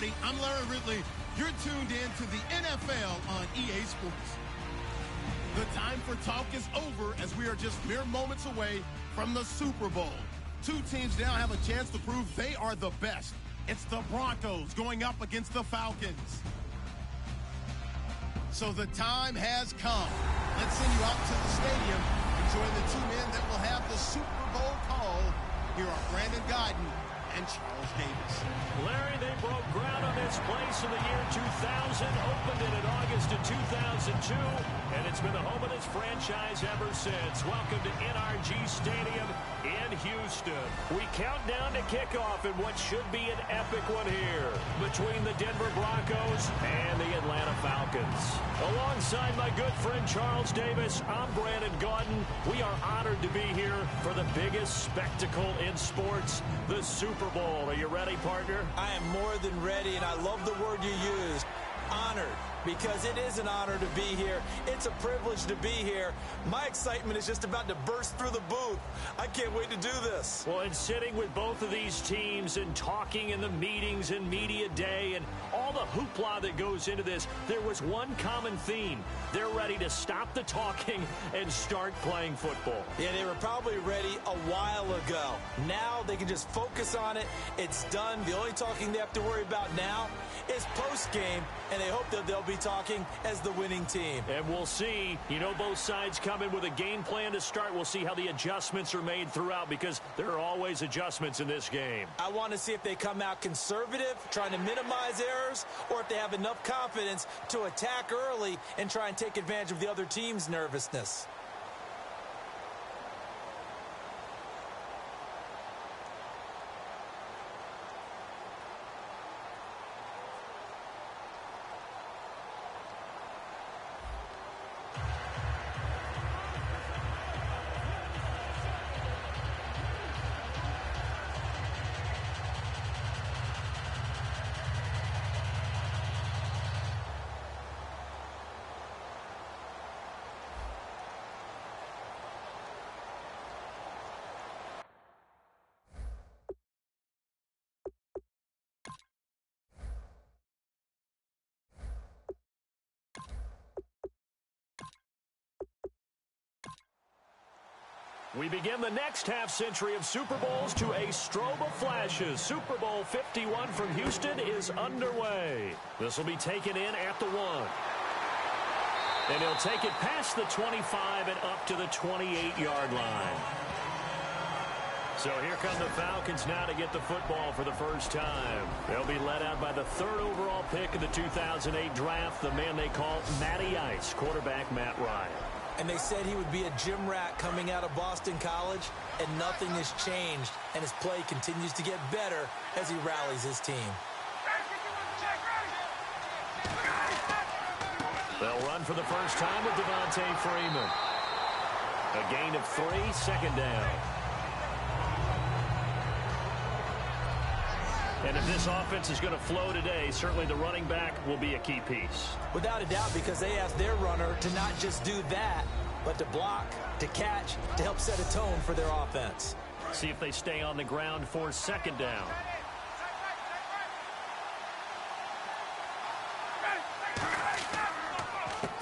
everybody. I'm Larry Ridley. You're tuned in to the NFL on EA Sports. The time for talk is over as we are just mere moments away from the Super Bowl. Two teams now have a chance to prove they are the best. It's the Broncos going up against the Falcons. So the time has come. Let's send you out to the stadium and join the two men that will have the Super Bowl call. Here are Brandon Gaudin and Charles Davis. Larry, they broke ground on this place in the year 2000, opened it in August of 2002, and it's been the home of this franchise ever since. Welcome to NRG Stadium in Houston. We count down to kickoff in what should be an epic one here between the Denver Broncos and the Atlanta Falcons. Alongside my good friend Charles Davis, I'm Brandon Gaudin. We are honored to be here for the biggest spectacle in sports, the Super Bowl. Are you ready, partner? I am more than ready, and I love the word you used, honored, because it is an honor to be here. It's a privilege to be here. My excitement is just about to burst through the booth. I can't wait to do this. Well, and sitting with both of these teams and talking in the meetings and media day and all the hoopla that goes into this, there was one common theme. They're ready to stop the talking and start playing football. Yeah, they were probably ready a while ago. Now they can just focus on it. It's done. The only talking they have to worry about now is post-game, and they hope that they'll be talking as the winning team. And we'll see. You know, both sides come in with a game plan to start. We'll see how the adjustments are made throughout, because there are always adjustments in this game. I want to see if they come out conservative, trying to minimize errors, or if they have enough confidence to attack early and try and take advantage of the other team's nervousness. We begin the next half-century of Super Bowls to a strobe of flashes. Super Bowl 51 from Houston is underway. This will be taken in at the 1. And he'll take it past the 25 and up to the 28-yard line. So here come the Falcons now to get the football for the first time. They'll be led out by the 3rd overall pick of the 2008 draft, the man they call Matty Ice, quarterback Matt Ryan. And they said he would be a gym rat coming out of Boston College, and nothing has changed, and his play continues to get better as he rallies his team. They'll run for the first time with Devontae Freeman. A gain of 3, second down. And if this offense is going to flow today, certainly the running back will be a key piece. Without a doubt, because they asked their runner to not just do that, but to block, to catch, to help set a tone for their offense. See if they stay on the ground for second down.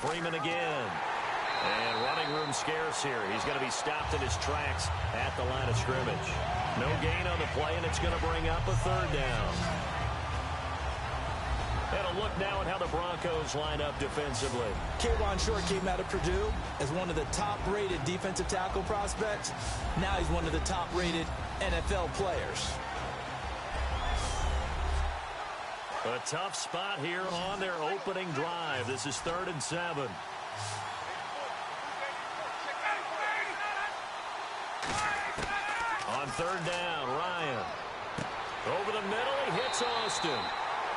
Freeman again. And running room scarce here. He's going to be stopped in his tracks at the line of scrimmage. No gain on the play, and it's going to bring up a 3rd down. And a look now at how the Broncos line up defensively. K'Wan Short came out of Purdue as one of the top-rated defensive tackle prospects. Now he's one of the top-rated NFL players. A tough spot here on their opening drive. This is 3rd and 7. On 3rd down, Ryan. Over the middle, he hits Austin.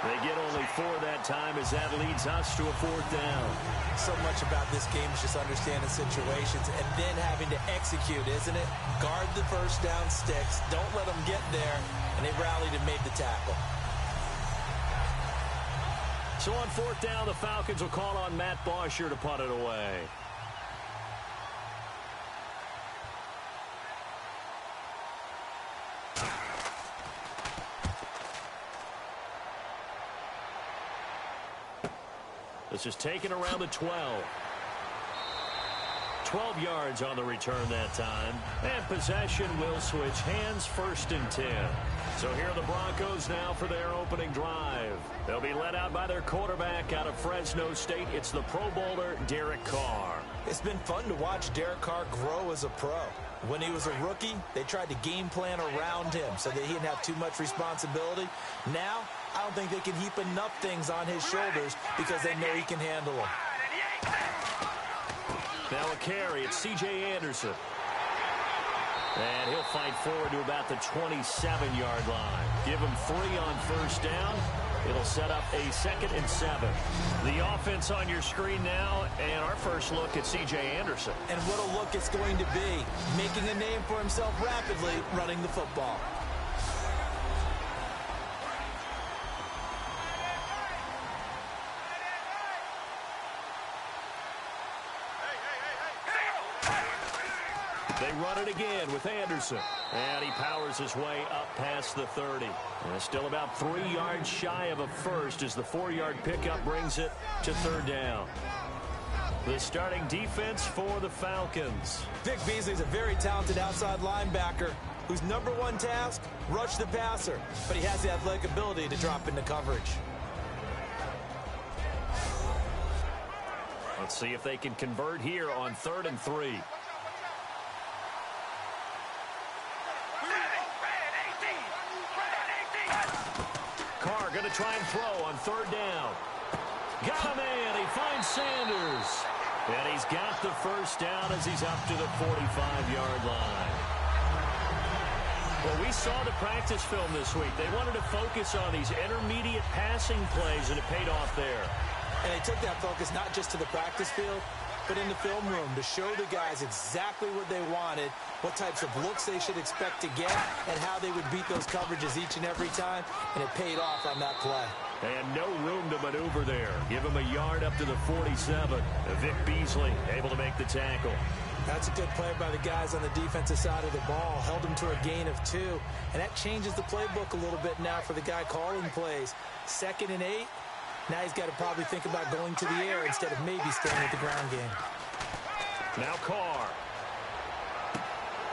They get only 4 that time as that leads us to a 4th down. So much about this game is just understanding situations and then having to execute, isn't it? Guard the first down sticks. Don't let them get there. And they rallied and made the tackle. So on 4th down, the Falcons will call on Matt Bosher to punt it away. This is taken around the 12. 12 yards on the return that time. And possession will switch hands, 1st and 10. So here are the Broncos now for their opening drive. They'll be led out by their quarterback out of Fresno State. It's the Pro Bowler, Derek Carr. It's been fun to watch Derek Carr grow as a pro. When he was a rookie, they tried to game plan around him so that he didn't have too much responsibility. Now, I don't think they can heap enough things on his shoulders because they know he can handle them. Now a carry, it's C.J. Anderson. And he'll fight forward to about the 27-yard line. Give him 3 on 1st down. It'll set up a 2nd and 7. The offense on your screen now, and our first look at C.J. Anderson. And what a look it's going to be, making a name for himself rapidly running the football. They run it again with Anderson. And he powers his way up past the 30. And still about 3 yards shy of a first as the 4-yard pickup brings it to 3rd down. The starting defense for the Falcons. Vic Beasley's a very talented outside linebacker whose #1 task, rush the passer. But he has the athletic ability to drop into coverage. Let's see if they can convert here on 3rd and 3. Carr going to try and throw on 3rd down. Got a man. He finds Sanders. And he's got the 1st down as he's up to the 45-yard line. Well, we saw the practice film this week. They wanted to focus on these intermediate passing plays, and it paid off there. And they took that focus not just to the practice field, but in the film room to show the guys exactly what they wanted, what types of looks they should expect to get, and how they would beat those coverages each and every time, and it paid off on that play. And no room to maneuver there. Give him a yard up to the 47. Vic Beasley able to make the tackle. That's a good play by the guys on the defensive side of the ball. Held him to a gain of 2, and that changes the playbook a little bit now for the guy calling plays. 2nd and 8. Now he's got to probably think about going to the air instead of maybe staying with the ground game. Now Carr.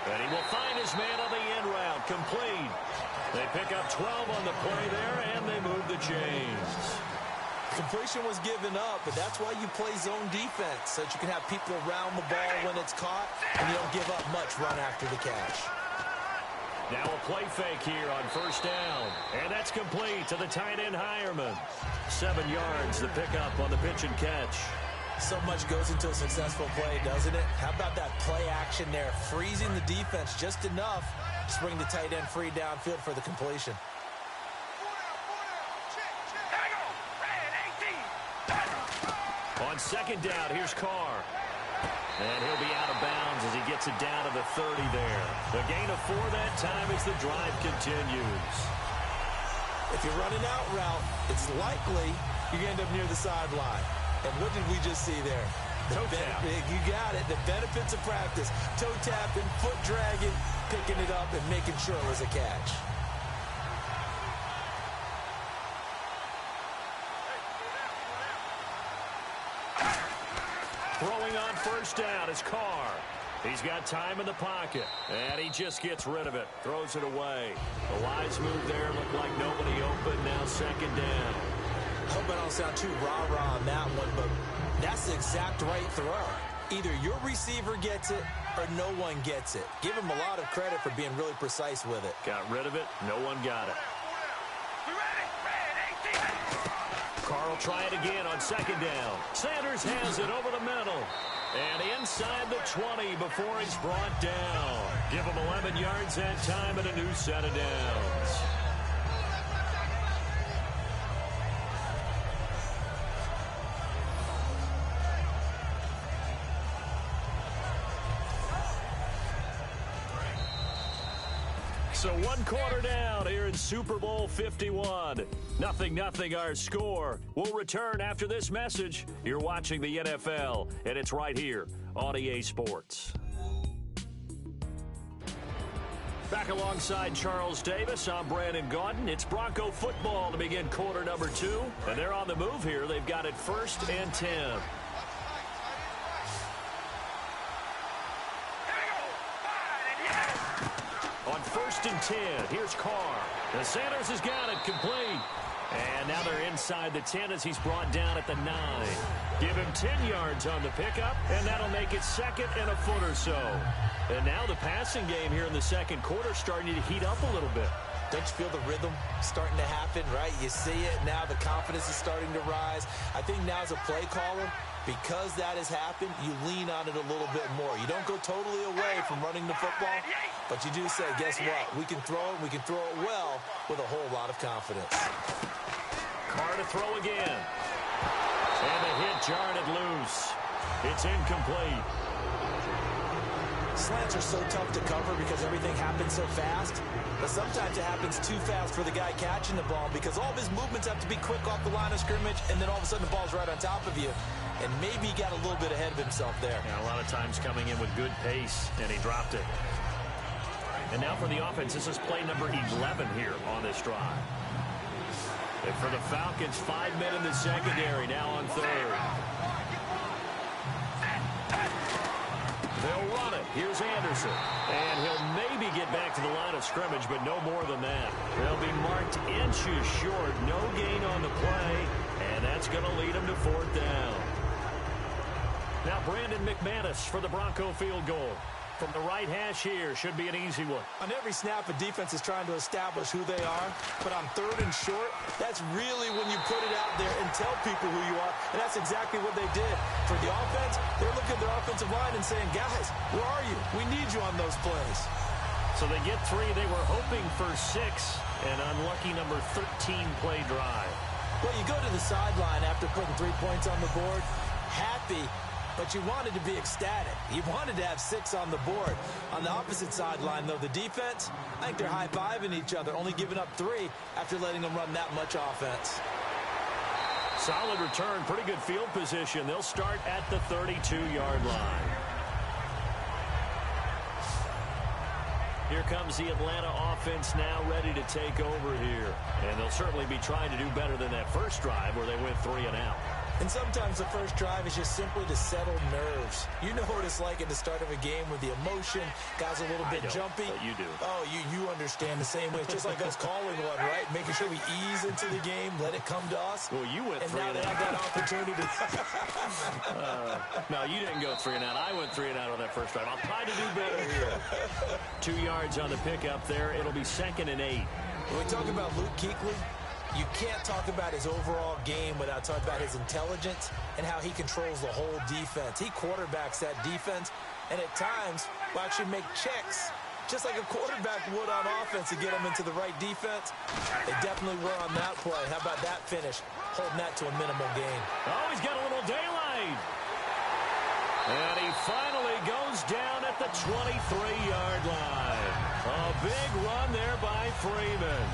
And he will find his man on the end route. Complete. They pick up 12 on the play there, and they move the chains. Completion was given up, but that's why you play zone defense, so that you can have people around the ball when it's caught, and you don't give up much run after the catch. Now a play fake here on 1st down. And that's complete to the tight end Hireman. 7 yards, the pickup on the pitch and catch. So much goes into a successful play, doesn't it? How about that play action there? Freezing the defense just enough to bring the tight end free downfield for the completion. On 2nd down, here's Carr. And he'll be out of bounds as he gets it down to the 30 there. The gain of 4 that time as the drive continues. If you're running out route, it's likely you end up near the sideline. And what did we just see there? Toe tap. You got it. The benefits of practice. Toe tapping, foot dragging, picking it up, and making sure it was a catch. Throwing on 1st down is Carr. He's got time in the pocket, and he just gets rid of it. Throws it away. A wise move there. Looked like nobody open. Now 2nd down. I hope I don't sound too rah-rah on that one, but that's the exact right throw. Either your receiver gets it or no one gets it. Give him a lot of credit for being really precise with it. Got rid of it. No one got it. Carr will try it again on 2nd down. Sanders has it over the middle. And inside the 20 before he's brought down. Give him 11 yards that time and a new set of downs. So 1 quarter down here in Super Bowl 51. 0-0 our score. We'll return after this message. You're watching the NFL, and it's right here on EA Sports. Back alongside Charles Davis, I'm Brandon Gaudin. It's Bronco football to begin quarter number 2. And they're on the move here. They've got it 1st and 10. On 1st and 10, here's Carr. The Sanders has got it complete. And now they're inside the 10 as he's brought down at the 9. Give him 10 yards on the pickup, and that'll make it 2nd and a foot or so. And now the passing game here in the second quarter starting to heat up a little bit. Don't you feel the rhythm starting to happen, right? You see it now. The confidence is starting to rise. I think now as a play caller, because that has happened, you lean on it a little bit more. You don't go totally away from running the football, but you do say, guess what? We can throw it. We can throw it well with a whole lot of confidence. Carr to throw again. And the hit jarred it loose. It's incomplete. Slants are so tough to cover because everything happens so fast. But sometimes it happens too fast for the guy catching the ball because all of his movements have to be quick off the line of scrimmage, and then all of a sudden the ball's right on top of you. And maybe he got a little bit ahead of himself there. Yeah, a lot of times coming in with good pace, and he dropped it. And now for the offense, this is play number 11 here on this drive. And for the Falcons, 5 men in the secondary, now on 3rd. They'll run it. Here's Anderson. And he'll maybe get back to the line of scrimmage, but no more than that. They'll be marked inches short. No gain on the play, and that's going to lead them to 4th down. Now Brandon McManus for the Bronco field goal. From the right hash here, should be an easy one. On every snap, a defense is trying to establish who they are. But on 3rd and short, that's really when you put it out there and tell people who you are. And that's exactly what they did. For the offense, they're looking at their offensive line and saying, guys, where are you? We need you on those plays. So they get 3. They were hoping for 6. An unlucky number 13 play drive. Well, you go to the sideline after putting 3 points on the board, happy, but you wanted to be ecstatic. You wanted to have 6 on the board. On the opposite sideline, though, the defense, I think they're high-fiving each other, only giving up 3 after letting them run that much offense. Solid return, pretty good field position. They'll start at the 32-yard line. Here comes the Atlanta offense now ready to take over here. And they'll certainly be trying to do better than that first drive where they went 3 and out. And sometimes the first drive is just simply to settle nerves. You know what it's like at the start of a game with the emotion. Guys a little bit jumpy. But you do. Oh, you understand the same way. It's just like us calling one, right? Making sure we ease into the game, let it come to us. Well, you went 3 and out. And now they have that opportunity. No, you didn't go 3 and out. I went 3 and out on that first drive. I'll try to do better here. 2 yards on the pickup there. It'll be 2nd and 8. When we talk about Luke Kuechly, you can't talk about his overall game without talking about his intelligence and how he controls the whole defense. He quarterbacks that defense, and at times will actually make checks, just like a quarterback would on offense to get him into the right defense. They definitely were on that play. How about that finish? Holding that to a minimal gain. Oh, he's got a little daylight. And he finally goes down at the 23-yard line. A big run there by Freeman.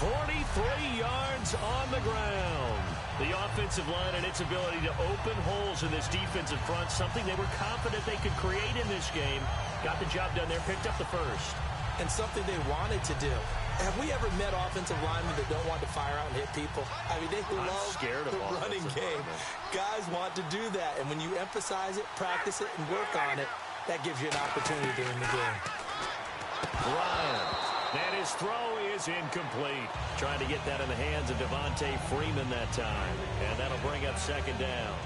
43 yards on the ground. The offensive line and its ability to open holes in this defensive front, something they were confident they could create in this game. Got the job done there, picked up the first. And something they wanted to do. Have we ever met offensive linemen that don't want to fire out and hit people? I mean, they love the running game. Guys want to do that, and when you emphasize it, practice it, and work on it, that gives you an opportunity to win the game. Ryan. And his throw is incomplete. Trying to get that in the hands of Devontae Freeman that time. And that'll bring up 2nd down.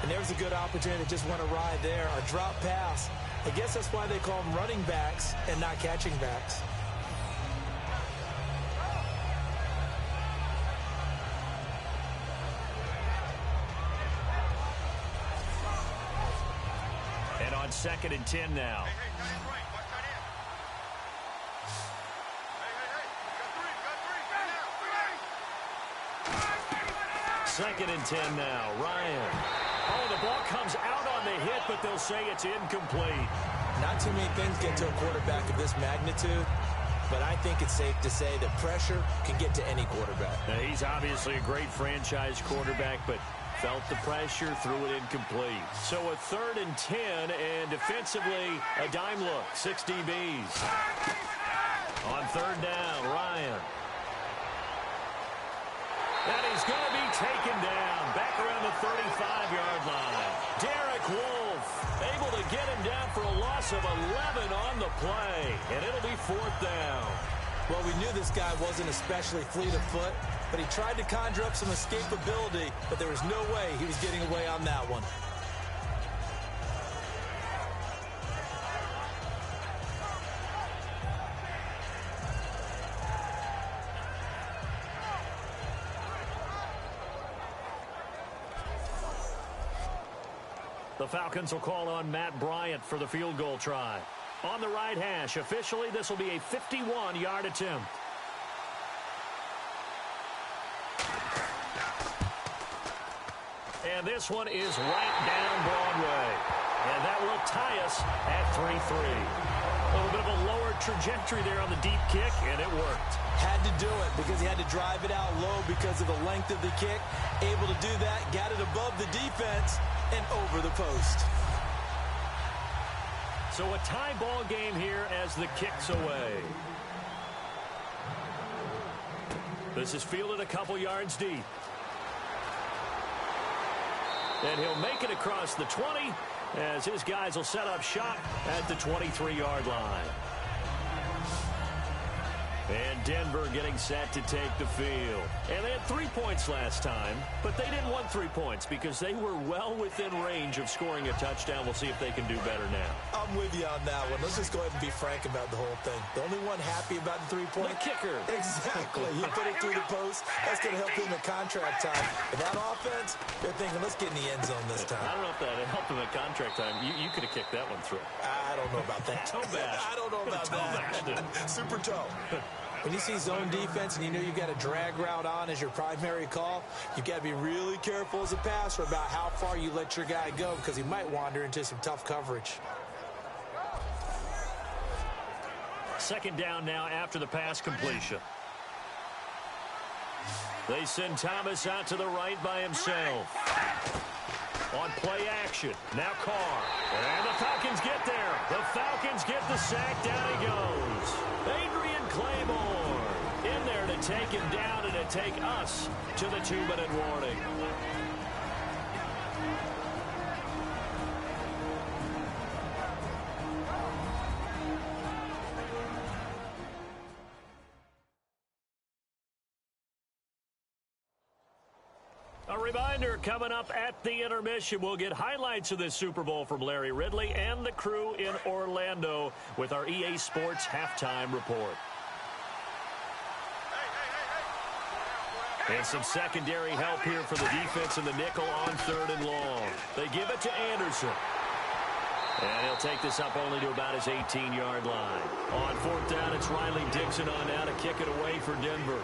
And there's a good opportunity to just want to ride there. A drop pass. I guess that's why they call them running backs and not catching backs. And on 2nd and 10 now. 2nd and 10 now. Ryan. Oh, the ball comes out on the hit, but they'll say it's incomplete. Not too many things get to a quarterback of this magnitude, but I think it's safe to say that pressure can get to any quarterback. Now, he's obviously a great franchise quarterback, but felt the pressure, threw it incomplete. So a 3rd and 10, and defensively, a dime look. 6 DBs. third down, Ryan. And he's going to be taken down back around the 35-yard line. Derek Wolfe able to get him down for a loss of 11 on the play. And it'll be fourth down. Well, we knew this guy wasn't especially fleet of foot, but he tried to conjure up some escapability, but there was no way he was getting away on that one. The Falcons will call on Matt Bryant for the field goal try. On the right hash, officially, this will be a 51-yard attempt. And this one is right down Broadway. And that will tie us at 3-3. A little bit of a lower trajectory there on the deep kick, and it worked. Had to do it because he had to drive it out low because of the length of the kick. Able to do that, got it above the defense and over the post. So a tie ball game here as the kick's away. This is fielded a couple yards deep. And he'll make it across the 20 as his guys will set up shop at the 23-yard line. And Denver getting set to take the field. And they had 3 points last time, but they didn't want 3 points because they were well within range of scoring a touchdown. We'll see if they can do better now. I'm with you on that one. Let's just go ahead and be frank about the whole thing. The only one happy about the 3-point. The kicker. Exactly. He put it through the post. That's going to help him at contract time. But that offense, they're thinking, let's get in the end zone this time. I don't know if that helped him at contract time. You could have kicked that one through. I don't know about that. Toe bash. I don't know about that. Super toe. When you see zone defense and you know you've got a drag route on as your primary call, you've got to be really careful as a passer about how far you let your guy go because he might wander into some tough coverage. Second down now after the pass completion. They send Thomas out to the right by himself. On play action, now Carr. And the Falcons get there. The Falcons get the sack. Down he goes. Adrian Claymore in there to take him down and to take us to the 2-minute warning. A reminder, coming up at the intermission, we'll get highlights of this Super Bowl from Larry Ridley and the crew in Orlando with our EA Sports halftime report. And some secondary help here for the defense in the nickel on 3rd and long. They give it to Anderson. And he'll take this up only to about his 18-yard line. On 4th down, it's Riley Dixon on now to kick it away for Denver.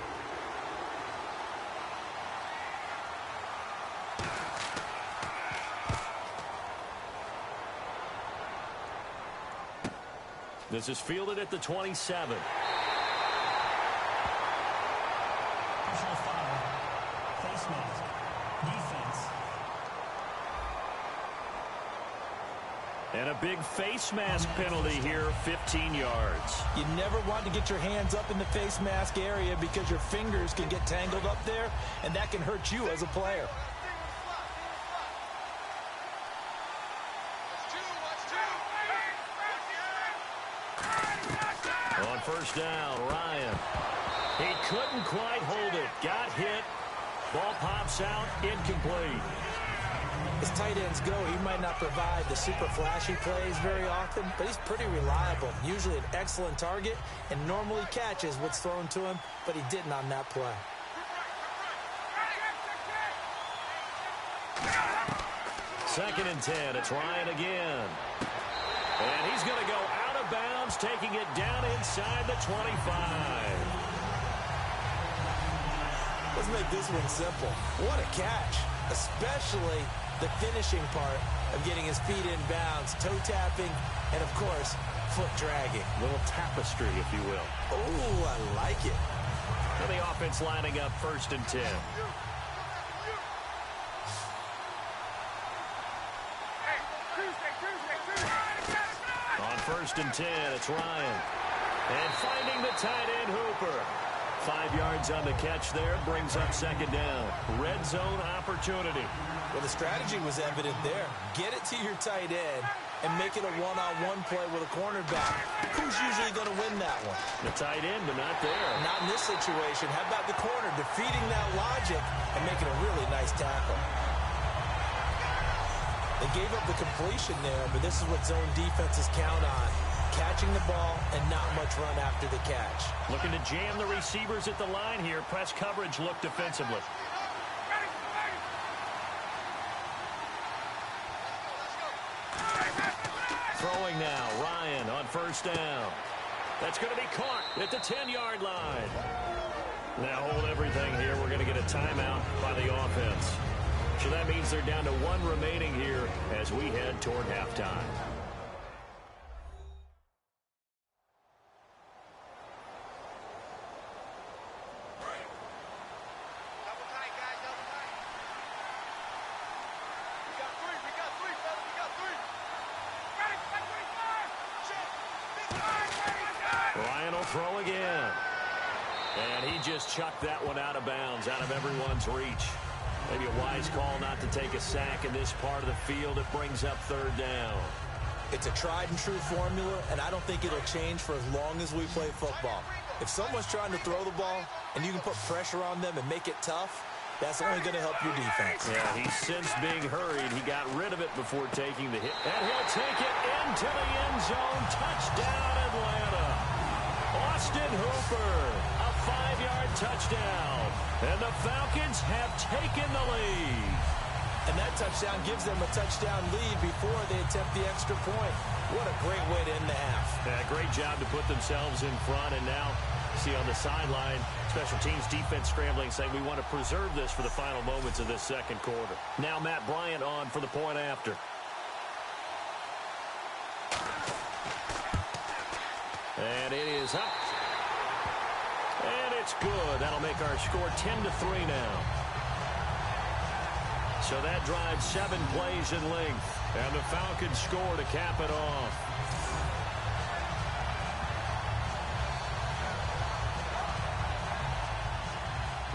This is fielded at the 27. Personal foul, face mask, defense. And a big face mask penalty here, 15 yards. You never want to get your hands up in the face mask area because your fingers can get tangled up there, and that can hurt you as a player. On 1st down, Ryan. He couldn't quite hold it. Got hit. Ball pops out, incomplete. As tight ends go, he might not provide the super flashy plays very often, but he's pretty reliable. Usually an excellent target and normally catches what's thrown to him, but he didn't on that play. Second and 10. It's Ryan again. And he's going to go out of bounds, taking it down inside the 25. Let's make this one simple. What a catch, especially the finishing part of getting his feet in bounds, toe tapping, and, of course, foot dragging. Little tapestry, if you will. Oh, I like it. And the offense lining up 1st and 10. On 1st and 10, it's Ryan. And finding the tight end Hooper. 5 yards on the catch there, brings up second down. Red zone opportunity. Well, the strategy was evident there. Get it to your tight end and make it a one-on-one play with a cornerback. Who's usually going to win that one? The tight end, but not there. Not in this situation. How about the corner defeating that logic and making a really nice tackle? They gave up the completion there, but this is what zone defenses count on. Catching the ball and not much run after the catch. Looking to jam the receivers at the line here. Press coverage look defensively. Throwing now. Ryan on first down. That's going to be caught at the 10-yard line. Now hold everything here. We're going to get a timeout by the offense. So that means they're down to 1 remaining here as we head toward halftime. Ryan will throw again. And he just chucked that one out of bounds, out of everyone's reach. Maybe a wise call not to take a sack in this part of the field. It brings up third down. It's a tried-and-true formula, and I don't think it'll change for as long as we play football. If someone's trying to throw the ball and you can put pressure on them and make it tough, that's only going to help your defense. Yeah, he sensed being hurried. He got rid of it before taking the hit. And he'll take it into the end zone. Touchdown, Atlanta. Austin Hooper, a 5-yard touchdown. And the Falcons have taken the lead. And that touchdown gives them a touchdown lead before they attempt the extra point. What a great way to end the half. Yeah, great job to put themselves in front. And now, see on the sideline, special teams defense scrambling, saying we want to preserve this for the final moments of this second quarter. Now Matt Bryant on for the point after. And it is up. And it's good. That'll make our score 10-3 now. So that drives 7 plays in length. And the Falcons score to cap it off.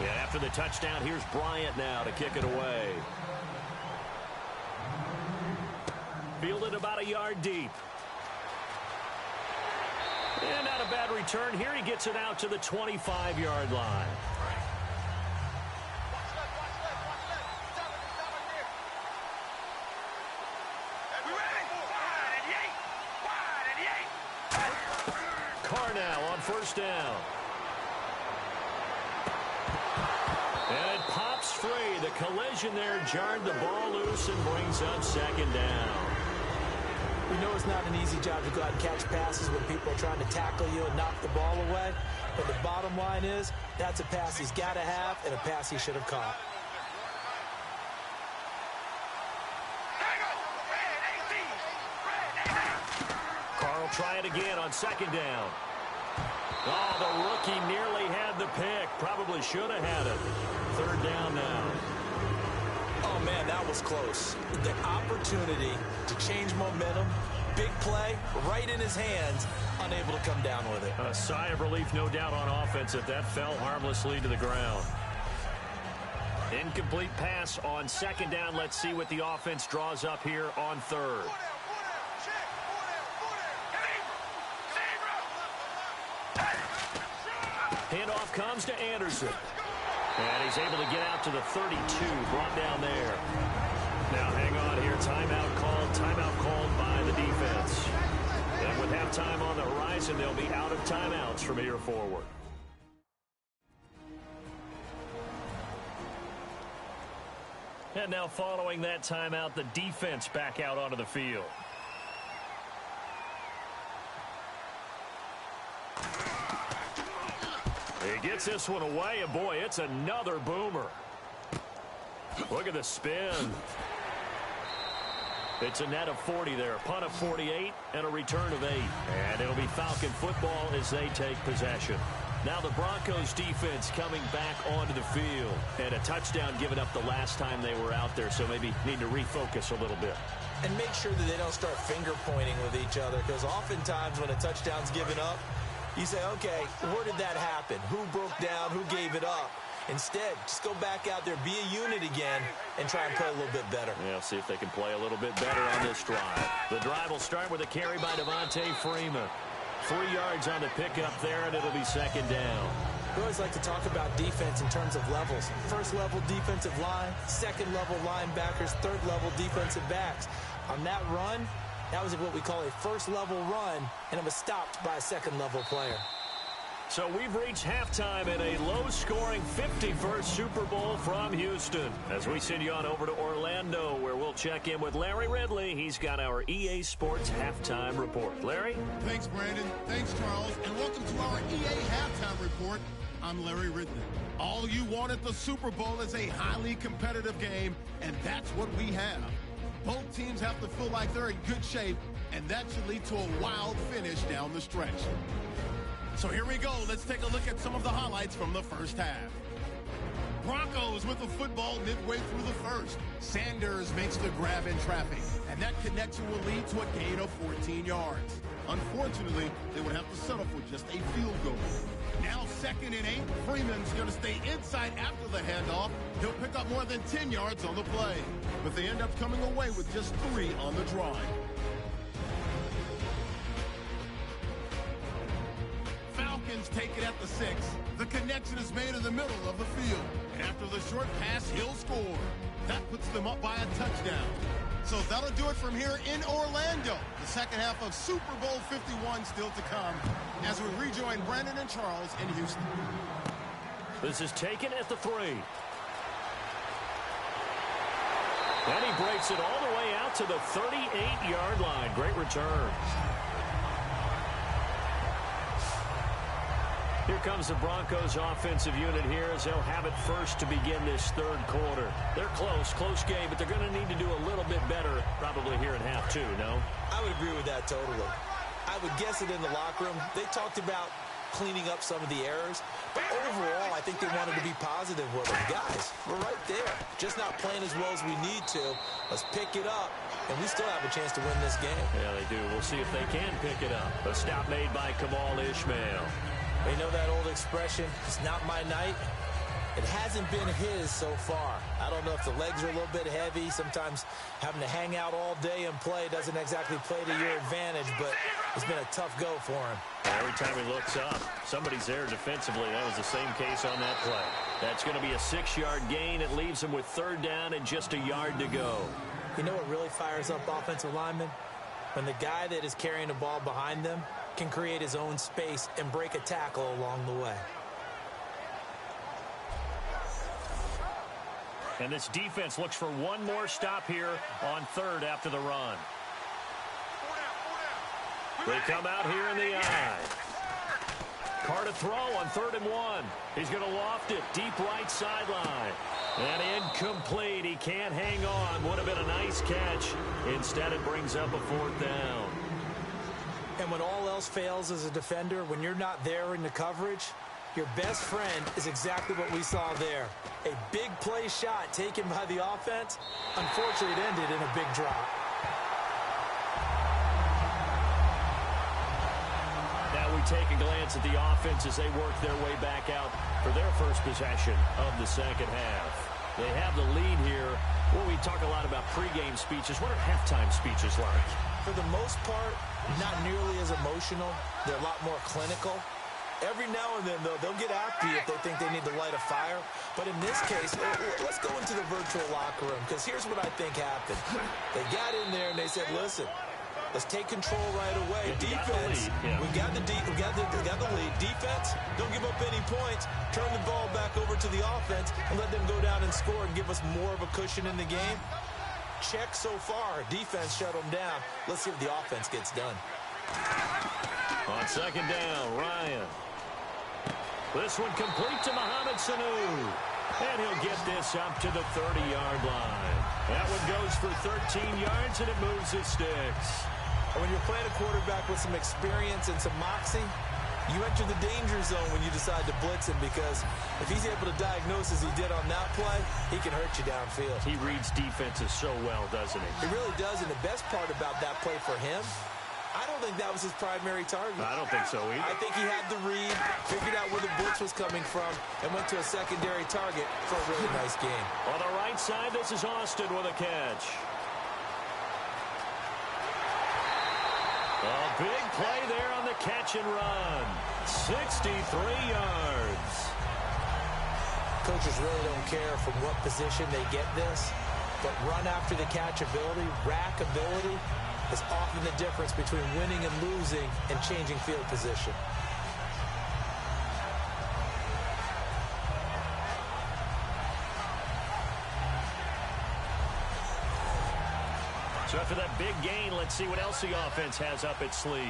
Yeah, after the touchdown, here's Bryant now to kick it away. Fielded about a yard deep. And not a bad return here. He gets it out to the 25-yard line. Carr now on first down. And it pops free. The collision there jarred the ball loose and brings up second down. We know it's not an easy job to go out and catch passes when people are trying to tackle you and knock the ball away. But the bottom line is, that's a pass he's got to have and a pass he should have caught. Carr will try it again on second down. Oh, the rookie nearly had the pick. Probably should have had it. Third down now. Oh, man, that was close. The opportunity to change momentum, big play, right in his hands, unable to come down with it. A sigh of relief, no doubt, on offense if that fell harmlessly to the ground. Incomplete pass on second down. Let's see what the offense draws up here on third. Handoff comes to Anderson. And he's able to get out to the 32, brought down there. Now hang on here, timeout called by the defense. And with halftime on the horizon, they'll be out of timeouts from here forward. And now following that timeout, the defense back out onto the field. He gets this one away, and boy, it's another boomer. Look at the spin. It's a net of 40 there, a punt of 48, and a return of 8. And it'll be Falcon football as they take possession. Now the Broncos defense coming back onto the field. And a touchdown given up the last time they were out there, so maybe need to refocus a little bit. And make sure that they don't start finger pointing with each other, because oftentimes when a touchdown's given up, You say, okay, where did that happen? Who broke down? Who gave it up? Instead, just go back out there, be a unit again, and try and play a little bit better. Yeah, see if they can play a little bit better on this drive. The drive will start with a carry by Devontae Freeman. 3 yards on the pickup there, and it'll be second down. We always like to talk about defense in terms of levels. First-level defensive line, second-level linebackers, third-level defensive backs. On that run, that was what we call a first-level run, and it was stopped by a second-level player. So we've reached halftime in a low-scoring 51st Super Bowl from Houston. As we send you on over to Orlando, where we'll check in with Larry Ridley. He's got our EA Sports Halftime Report. Larry? Thanks, Brandon. Thanks, Charles. And welcome to our EA Halftime Report. I'm Larry Ridley. All you want at the Super Bowl is a highly competitive game, and that's what we have. Both teams have to feel like they're in good shape, and that should lead to a wild finish down the stretch. So here we go. Let's take a look at some of the highlights from the first half. Broncos with the football midway through the first. Sanders makes the grab in traffic, and that connection will lead to a gain of 14 yards. Unfortunately, they would have to settle for just a field goal. Now 2nd and 8. Freeman's going to stay inside after the handoff. He'll pick up more than 10 yards on the play, but they end up coming away with just 3 on the drive. Falcons take it at the 6. The connection is made in the middle of the field. And after the short pass, he'll score. That puts them up by a touchdown. So that'll do it from here in Orlando. The second half of Super Bowl 51 still to come as we rejoin Brandon and Charles in Houston. This is taken at the 3. And he breaks it all the way out to the 38-yard line. Great return. Here comes the Broncos offensive unit here as they'll have it first to begin this third quarter. They're close game, but they're going to need to do a little bit better probably here in half 2, no? I would agree with that totally. I would guess it in the locker room. They talked about cleaning up some of the errors, but overall, I think they wanted to be positive with them. Guys, we're right there. Just not playing as well as we need to. Let's pick it up, and we still have a chance to win this game. Yeah, they do. We'll see if they can pick it up. A stop made by Kamal Ishmael. They know that old expression, it's not my night. It hasn't been his so far. I don't know if the legs are a little bit heavy. Sometimes having to hang out all day and play doesn't exactly play to your advantage, but it's been a tough go for him. Every time he looks up, somebody's there defensively. That was the same case on that play. That's going to be a 6-yard gain. It leaves him with 3rd down and just a yard to go. You know what really fires up offensive linemen? When the guy that is carrying the ball behind them can create his own space and break a tackle along the way. And this defense looks for one more stop here on 3rd after the run. They come out here in the eye. Carr to throw on 3rd and 1. He's going to loft it deep right sideline. And incomplete. He can't hang on. Would have been a nice catch. Instead, it brings up a 4th down. And when all else fails as a defender, when you're not there in the coverage, your best friend is exactly what we saw there. A big play shot taken by the offense. Unfortunately, it ended in a big drop. Now we take a glance at the offense as they work their way back out for their first possession of the second half. They have the lead here. Well, we talk a lot about pregame speeches. What are halftime speeches like? For the most part, not nearly as emotional. They're a lot more clinical. Every now and then, though, they'll get after you if they think they need to light a fire. But in this case, let's go into the virtual locker room, because here's what I think happened. They got in there and they said, listen, let's take control right away. Defense, we got the lead. Defense, don't give up any points. Turn the ball back over to the offense and let them go down and score and give us more of a cushion in the game. Check so far. Defense shut them down. Let's see if the offense gets done. On 2nd down, Ryan. This one complete to Mohamed Sanu. And he'll get this up to the 30-yard line. That one goes for 13 yards, and it moves the sticks. And when you're playing a quarterback with some experience and some moxie, you enter the danger zone when you decide to blitz him, because if he's able to diagnose as he did on that play, he can hurt you downfield. He reads defenses so well, doesn't he? He really does, and the best part about that play for him I don't think that was his primary target. I don't think so either. I think he had the read, figured out where the blitz was coming from, and went to a secondary target for a really nice game. On the right side, this is Austin with a catch. A big play there on the catch and run. 63 yards. Coaches really don't care from what position they get this, but run after the catch ability, rack ability, is often the difference between winning and losing and changing field position. So after that big gain, let's see what else the offense has up its sleeve.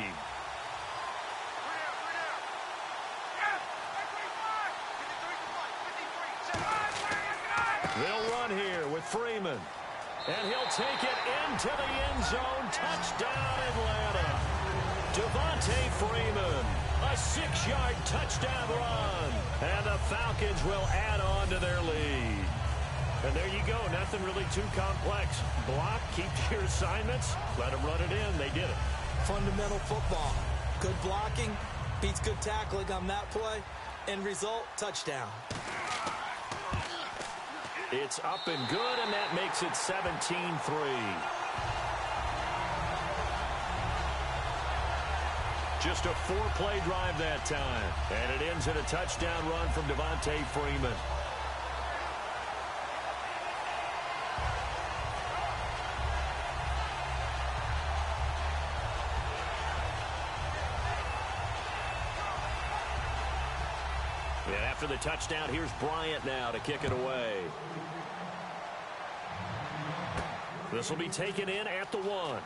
They'll run here with Freeman. And he'll take it into the end zone. Touchdown, Atlanta. Devontae Freeman, a 6-yard touchdown run. And the Falcons will add on to their lead. And there you go. Nothing really too complex. Block, keep to your assignments, let them run it in. They did it. Fundamental football. Good blocking beats good tackling on that play. End result, touchdown. It's up and good, and that makes it 17-3. Just a 4-play drive that time. And it ends in a touchdown run from Devontae Freeman. And after the touchdown, here's Bryant now to kick it away. This will be taken in at the 1.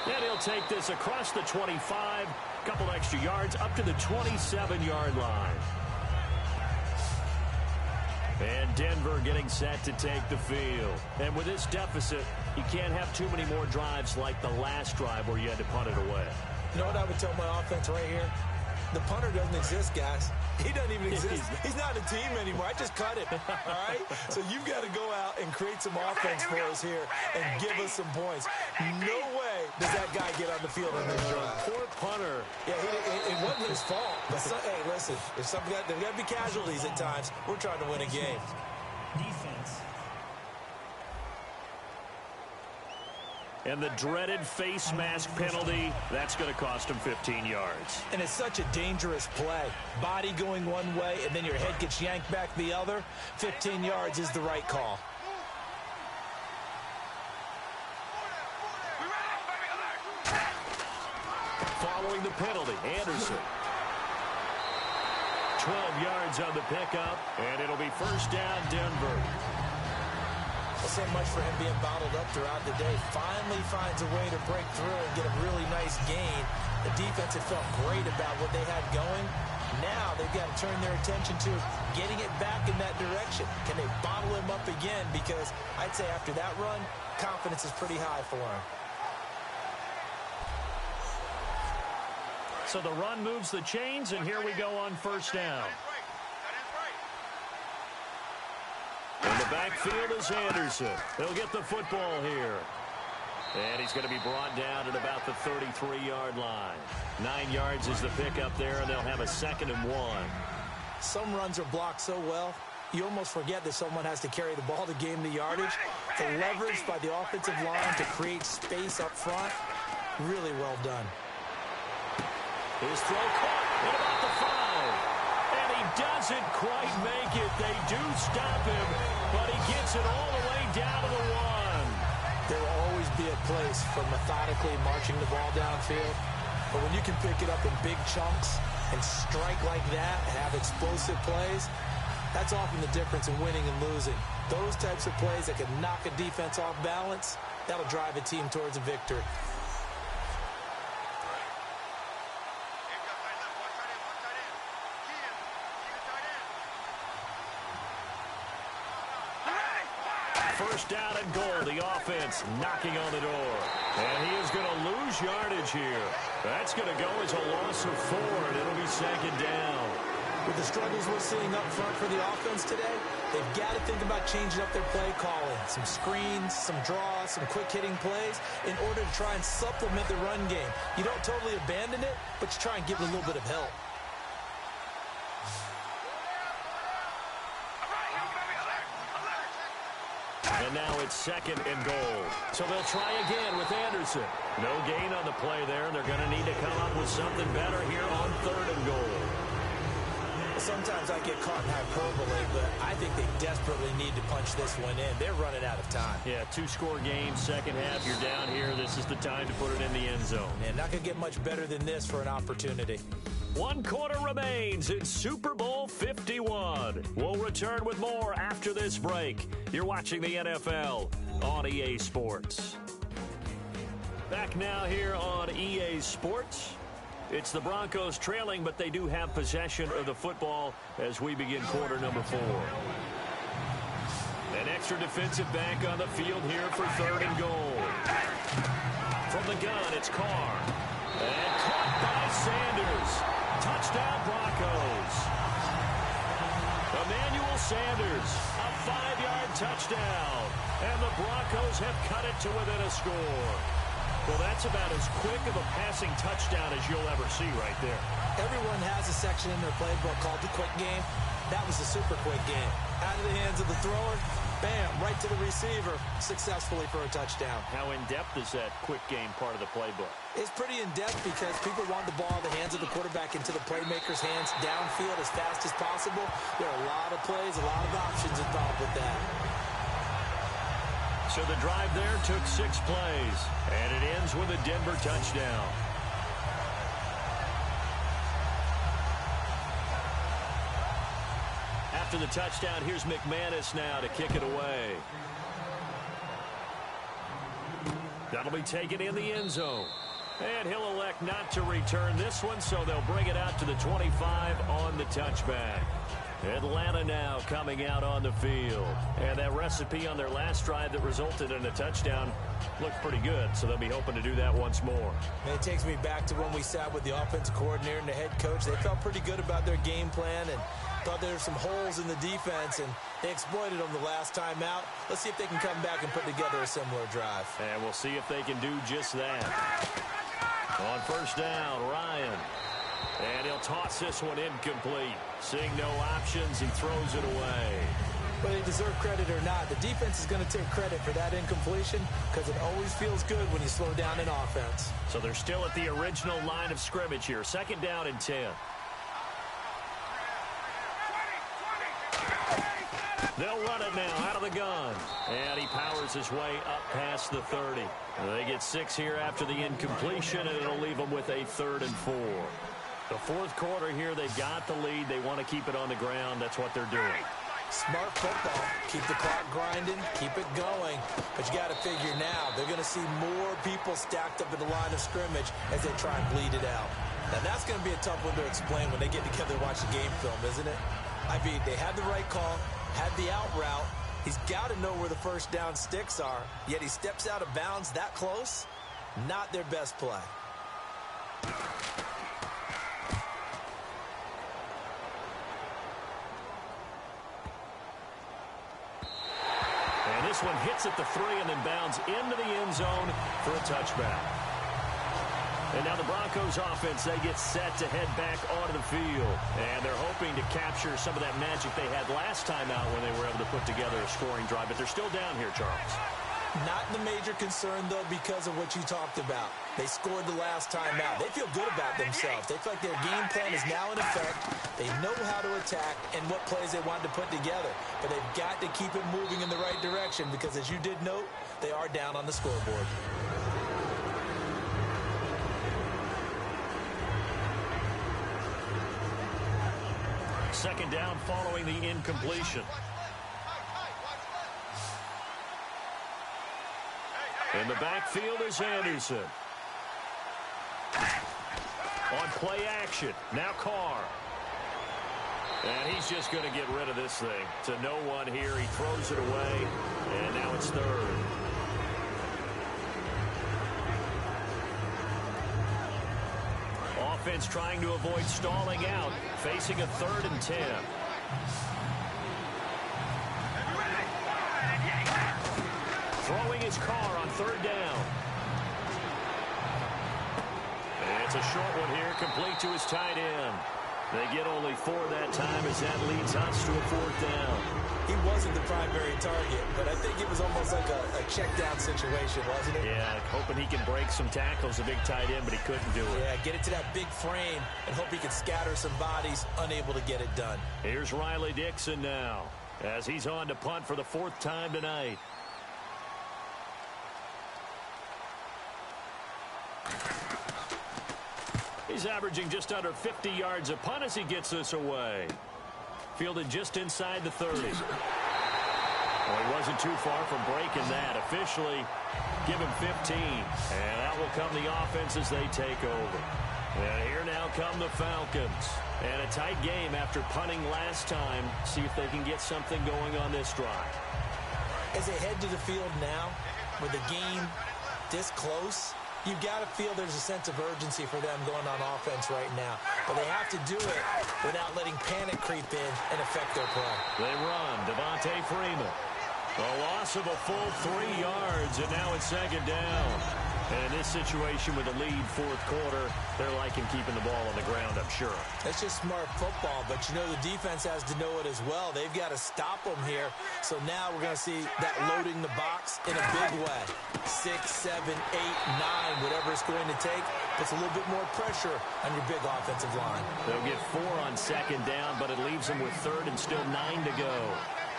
And he'll take this across the 25, a couple extra yards up to the 27-yard line. And Denver getting set to take the field. And with this deficit, you can't have too many more drives like the last drive where you had to punt it away. You know what I would tell my offense right here? The punter doesn't exist, guys. He doesn't even exist. He's not a team anymore. I just cut him, all right? So you've got to go out and create some offense for us here and give us some points. No way does that guy get on the field on this drive. Poor punter. Yeah, it wasn't his fault. But hey, listen, there's got to be casualties at times. We're trying to win a game. Defense. And the dreaded face mask penalty, that's going to cost him 15 yards. And it's such a dangerous play. Body going one way, and then your head gets yanked back the other. 15 yards is the right call. Following the penalty, Anderson. 12 yards on the pickup, and it'll be first down, Denver. Well, so much for him being bottled up throughout the day. Finally finds a way to break through and get a really nice gain. The defense had felt great about what they had going. Now they've got to turn their attention to getting it back in that direction. Can they bottle him up again? Because I'd say after that run, confidence is pretty high for him. So the run moves the chains, and here we go on first down. In the backfield is Anderson. He'll get the football here. And he's going to be brought down at about the 33-yard line. 9 yards is the pickup there, and they'll have a 2nd and 1. Some runs are blocked so well, you almost forget that someone has to carry the ball to gain the yardage. The leverage by the offensive line to create space up front, really well done. His throw caught at about the 5. And he doesn't quite make it. They do stop him, but he gets it all the way down to the 1. There will always be a place for methodically marching the ball downfield. But when you can pick it up in big chunks and strike like that and have explosive plays, that's often the difference in winning and losing. Those types of plays that can knock a defense off balance, that'll drive a team towards a victory. First down and goal, the offense knocking on the door. And he is going to lose yardage here. That's going to go as a loss of 4, and it'll be 2nd down. With the struggles we're seeing up front for the offense today, They've got to think about changing up their play calling. Some screens, some draws, some quick-hitting plays in order to try and supplement the run game. You don't totally abandon it, but you try and give it a little bit of help. And now it's 2nd and goal. So they'll try again with Anderson. No gain on the play there. They're going to need to come up with something better here on 3rd and goal. Sometimes I get caught in hyperbole, but I think they desperately need to punch this one in. They're running out of time. Yeah, 2-score game, second half. You're down here. This is the time to put it in the end zone. And not going to get much better than this for an opportunity. 1 quarter remains in Super Bowl 51. We'll return with more after this break. You're watching the NFL on EA Sports. Back now here on EA Sports. It's the Broncos trailing, but they do have possession of the football as we begin quarter number 4. An extra defensive back on the field here for 3rd and goal. From the gun, it's Carr. And caught by Sanders. Touchdown, Broncos. Emmanuel Sanders, a 5-yard touchdown. And the Broncos have cut it to within a score. Well, that's about as quick of a passing touchdown as you'll ever see right there. Everyone has a section in their playbook called the quick game. That was a super quick game. Out of the hands of the thrower, bam, right to the receiver, successfully for a touchdown. How in-depth is that quick game part of the playbook? It's pretty in-depth because people want the ball in the hands of the quarterback into the playmaker's hands downfield as fast as possible. There are a lot of plays, a lot of options involved with that. So the drive there took 6 plays, and it ends with a Denver touchdown. After the touchdown, here's McManus now to kick it away. That'll be taken in the end zone. And he'll elect not to return this one, so they'll bring it out to the 25 on the touchback. Atlanta now coming out on the field. And that recipe on their last drive that resulted in a touchdown looked pretty good, so they'll be hoping to do that once more. And it takes me back to when we sat with the offensive coordinator and the head coach. They felt pretty good about their game plan and thought there were some holes in the defense, and they exploited them the last time out. Let's see if they can come back and put together a similar drive. And we'll see if they can do just that. On 1st down, Ryan. And he'll toss this one incomplete. Seeing no options, he throws it away. Whether they deserve credit or not, the defense is going to take credit for that incompletion because it always feels good when you slow down an offense. So they're still at the original line of scrimmage here. 2nd down and 10. They'll run it now out of the gun. And he powers his way up past the 30. They get 6 here after the incompletion, and it'll leave them with a 3rd and 4. The 4th quarter here, they've got the lead. They want to keep it on the ground. That's what they're doing. Smart football. Keep the clock grinding. Keep it going. But you got to figure now, they're going to see more people stacked up at the line of scrimmage as they try and bleed it out. Now, that's going to be a tough one to explain when they get together and watch the game film, isn't it? I mean, they had the right call, had the out route. He's got to know where the 1st down sticks are, yet he steps out of bounds that close. Not their best play. And this one hits at the 3 and then bounds into the end zone for a touchback. And now the Broncos offense, they get set to head back onto the field. And they're hoping to capture some of that magic they had last time out when they were able to put together a scoring drive. But they're still down here, Charles. Not the major concern, though, because of what you talked about. They scored the last time out. They feel good about themselves. They feel like their game plan is now in effect. They know how to attack and what plays they want to put together. But they've got to keep it moving in the right direction because, as you did note, they are down on the scoreboard. Second down following the incompletion. In the backfield is Anderson. On play action, now Carr. And he's just going to get rid of this thing. To no one here, he throws it away, and now it's 3rd. Offense trying to avoid stalling out, facing a 3rd and 10. is Carr on third down. And it's a short one here, complete to his tight end. They get only 4 that time as that leads us to a fourth down. He wasn't the primary target, but I think it was almost like a check down situation, wasn't it? Yeah, hoping he can break some tackles, a big tight end, but he couldn't do it. Yeah, get it to that big frame and hope he can scatter some bodies, unable to get it done. Here's Riley Dixon now as he's on to punt for the 4th time tonight. He's averaging just under 50 yards a punt as he gets this away. Fielded just inside the 30. Well, he wasn't too far from breaking that. Officially, give him 15. And out will come the offense as they take over. And here now come the Falcons. And a tight game after punting last time. See if they can get something going on this drive. As they head to the field now, with the game this close, you've got to feel there's a sense of urgency for them going on offense right now. But they have to do it without letting panic creep in and affect their play. They run. Devontae Freeman. A loss of a full 3 yards, and now it's second down. And in this situation with the lead 4th quarter, they're liking keeping the ball on the ground, I'm sure. That's just smart football, but you know the defense has to know it as well. They've got to stop them here. So now we're going to see that loading the box in a big way. 6, 7, 8, 9, whatever it's going to take, puts a little bit more pressure on your big offensive line. They'll get 4 on second down, but it leaves them with 3rd and still 9 to go.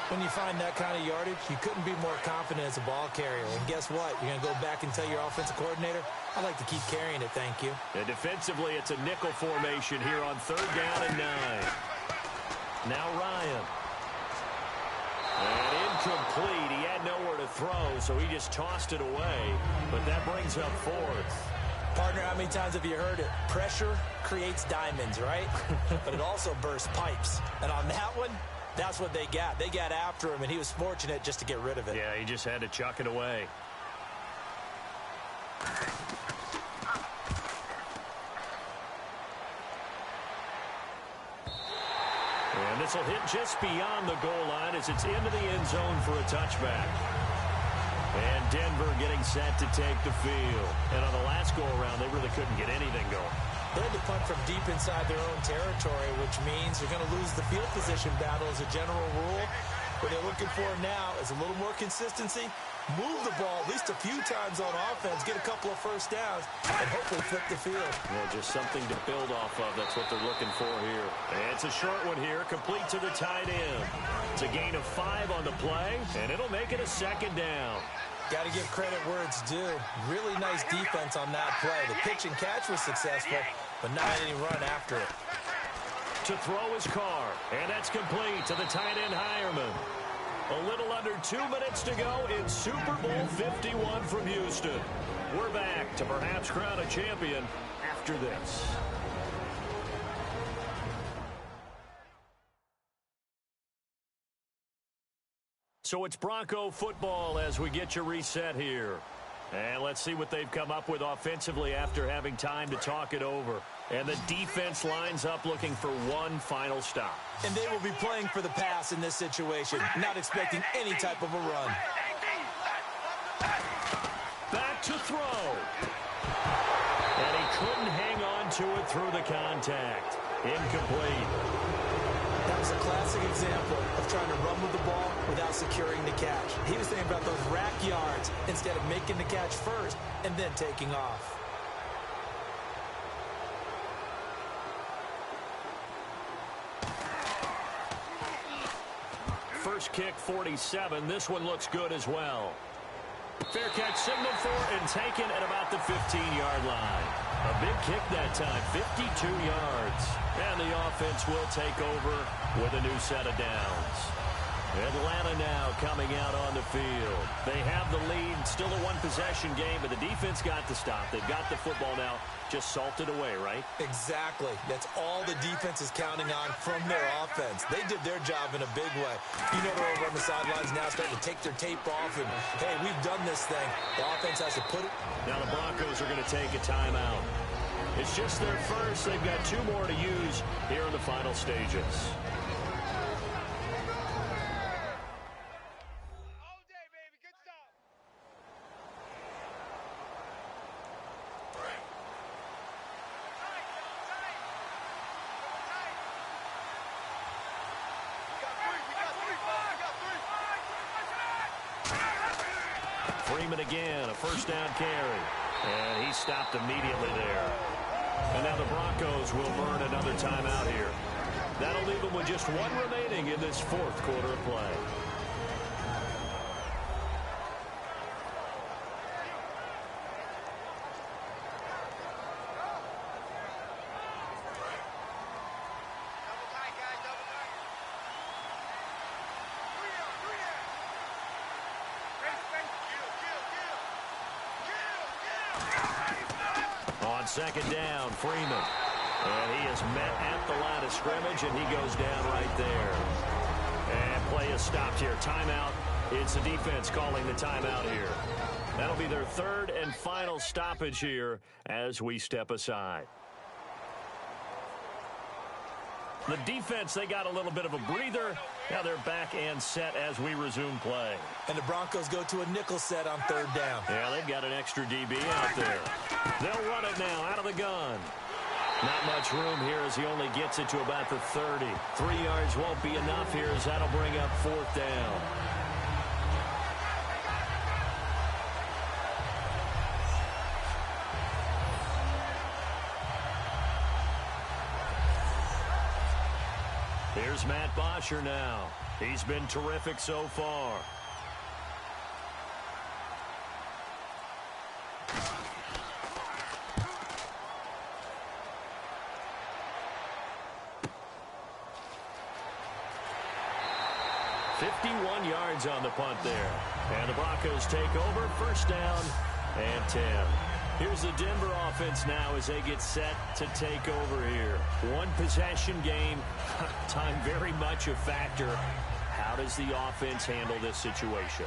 When you find that kind of yardage, you couldn't be more confident as a ball carrier. And guess what? You're going to go back and tell your offensive coordinator, I'd like to keep carrying it, thank you. And defensively, it's a nickel formation here on 3rd down and 9. Now Ryan. And incomplete. He had nowhere to throw, so he just tossed it away. But that brings up 4th. Partner, how many times have you heard it? Pressure creates diamonds, right? But it also bursts pipes. And on that one, that's what they got. They got after him, and he was fortunate just to get rid of it. Yeah, he just had to chuck it away. And this will hit just beyond the goal line as it's into the end zone for a touchback. And Denver getting set to take the field. And on the last go-around, they really couldn't get anything going. They had to punt from deep inside their own territory, which means they're going to lose the field position battle as a general rule. What they're looking for now is a little more consistency, move the ball at least a few times on offense, get a couple of first downs, and hopefully flip the field. Yeah, just something to build off of. That's what they're looking for here. And it's a short one here, complete to the tight end. It's a gain of 5 on the play, and it'll make it a second down. Got to give credit where it's due. Really nice defense on that play. The pitch and catch was successful, but not any run after it. To throw is Carr, and that's complete to the tight end Hireman. A little under 2 minutes to go in Super Bowl 51 from Houston. We're back to perhaps crown a champion after this. So it's Bronco football as we get you reset here. And let's see what they've come up with offensively after having time to talk it over. And the defense lines up looking for one final stop. And they will be playing for the pass in this situation, not expecting any type of a run. Back to throw. And he couldn't hang on to it through the contact. Incomplete. That was a classic example of trying to run with the ball without securing the catch. He was thinking about those rack yards instead of making the catch first and then taking off. First kick, 47. This one looks good as well. Fair catch signaled for and taken at about the 15-yard line. A big kick that time, 52 yards. And the offense will take over with a new set of downs. Atlanta now coming out on the field. They have the lead, still a one-possession game, but the defense got the stop. They've got the football now, just salted away, right? Exactly. That's all the defense is counting on from their offense. They did their job in a big way. You know they're over on the sidelines now starting to take their tape off and, hey, we've done this thing. The offense has to put it. Now the Broncos are going to take a timeout. It's just their first. They've got 2 more to use here in the final stages. Freeman again, a first down carry. And he stopped immediately there. And now the Broncos will burn another timeout here. That'll leave them with just one remaining in this fourth quarter of play. Second down, Freeman. And he is met at the line of scrimmage, and he goes down right there. And play is stopped here. Timeout. It's the defense calling the timeout here. That'll be their third and final stoppage here as we step aside. The defense, they got a little bit of a breather. Now they're back and set as we resume play. And the Broncos go to a nickel set on third down. Yeah, they've got an extra DB out there. They'll run it now out of the gun. Not much room here as he only gets it to about the 30. 3 yards won't be enough here as that'll bring up fourth down. Here's Matt Bosher now. He's been terrific so far. Yards on the punt there. And the Broncos take over. First down and 10. Here's the Denver offense now as they get set to take over here. One possession game. Time very much a factor. How does the offense handle this situation?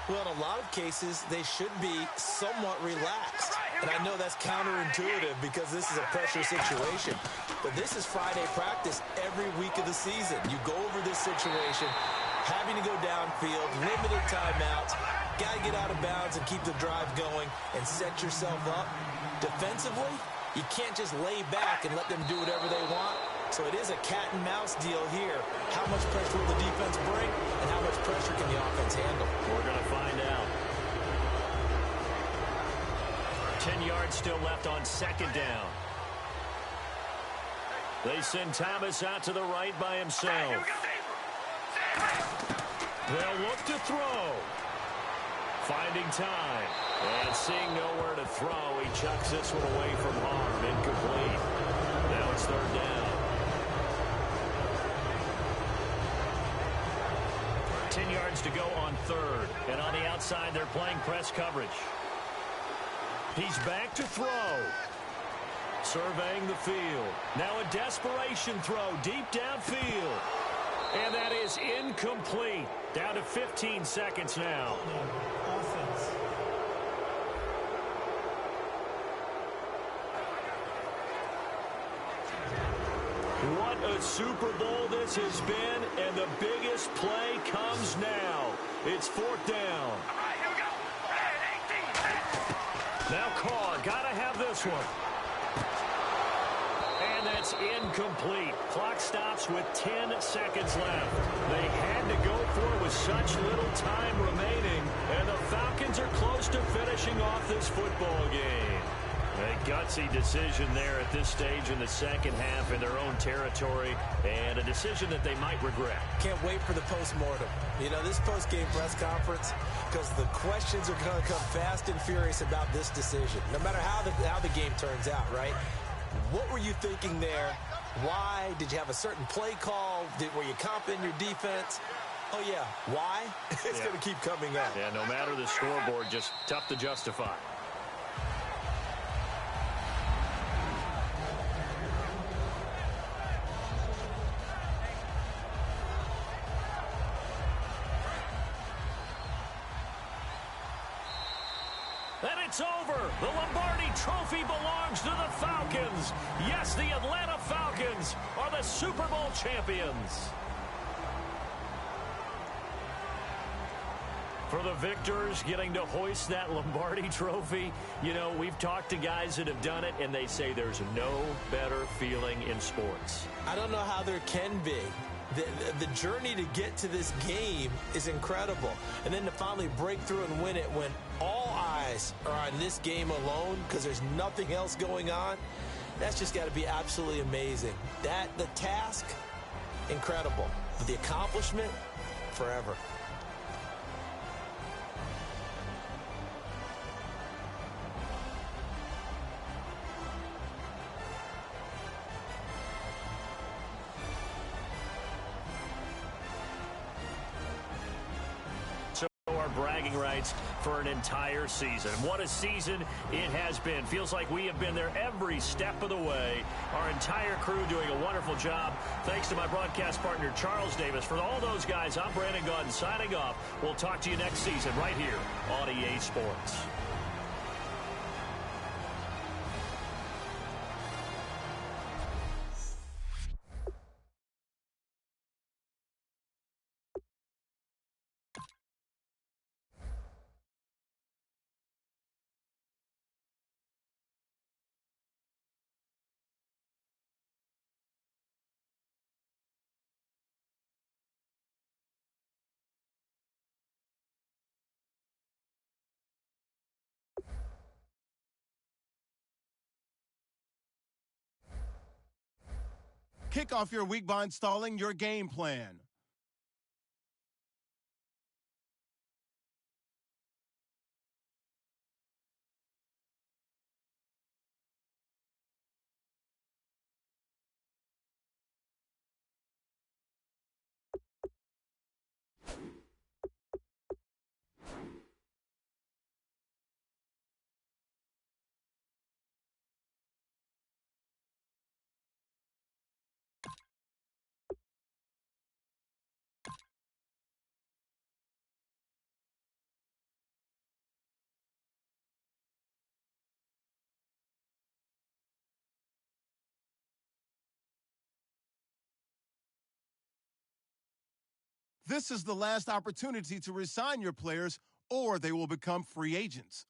Well, in a lot of cases, they should be somewhat relaxed. And I know that's counterintuitive because this is a pressure situation. But this is Friday practice every week of the season. You go over this situation, having to go downfield, limited timeouts, got to get out of bounds and keep the drive going and set yourself up. Defensively, you can't just lay back and let them do whatever they want. So it is a cat and mouse deal here. How much pressure will the defense bring and how much pressure can the offense handle? We're going to find out. 10 yards still left on second down. They send Thomas out to the right by himself. They'll look to throw. Finding time. And seeing nowhere to throw, he chucks this one away from harm. Incomplete. Now it's third down. 10 yards to go on third. And on the outside, they're playing press coverage. He's back to throw. Surveying the field. Now a desperation throw deep downfield. And that is incomplete. Down to 15 seconds now. Offense. What a Super Bowl this has been, and the biggest play comes now. It's fourth down. Now Carr, gotta have this one. And that's incomplete. Clock stops with 10 seconds left. They had to go for it with such little time remaining, and the Falcons are close to finishing off this football game. A gutsy decision there at this stage in the second half in their own territory, and a decision that they might regret. Can't wait for the postmortem. You know, this post-game press conference, because the questions are going to come fast and furious about this decision, no matter how the game turns out, right? What were you thinking there? Why? Did you have a certain play call? Were you confident in your defense? Oh, yeah. Why? It's going to keep coming up. Yeah, no matter the scoreboard, just tough to justify. And it's over. The Lombardi Trophy belongs to the Falcons. Yes, the Atlanta Falcons are the Super Bowl champions. For the victors getting to hoist that Lombardi trophy, you know, we've talked to guys that have done it, and they say there's no better feeling in sports. I don't know how there can be. The journey to get to this game is incredible. And then to finally break through and win it when all eyes are on this game alone because there's nothing else going on, that's just got to be absolutely amazing. The task, incredible. But the accomplishment, forever. Bragging rights for an entire season. What a season it has been. Feels like we have been there every step of the way. Our entire crew doing a wonderful job. Thanks to my broadcast partner, Charles Davis. For all those guys, I'm Brandon Gaudin signing off. We'll talk to you next season right here on EA Sports. Kick off your week by installing your game plan. This is the last opportunity to resign your players, or they will become free agents.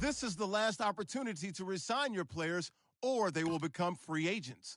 This is the last opportunity to resign your players, or they will become free agents.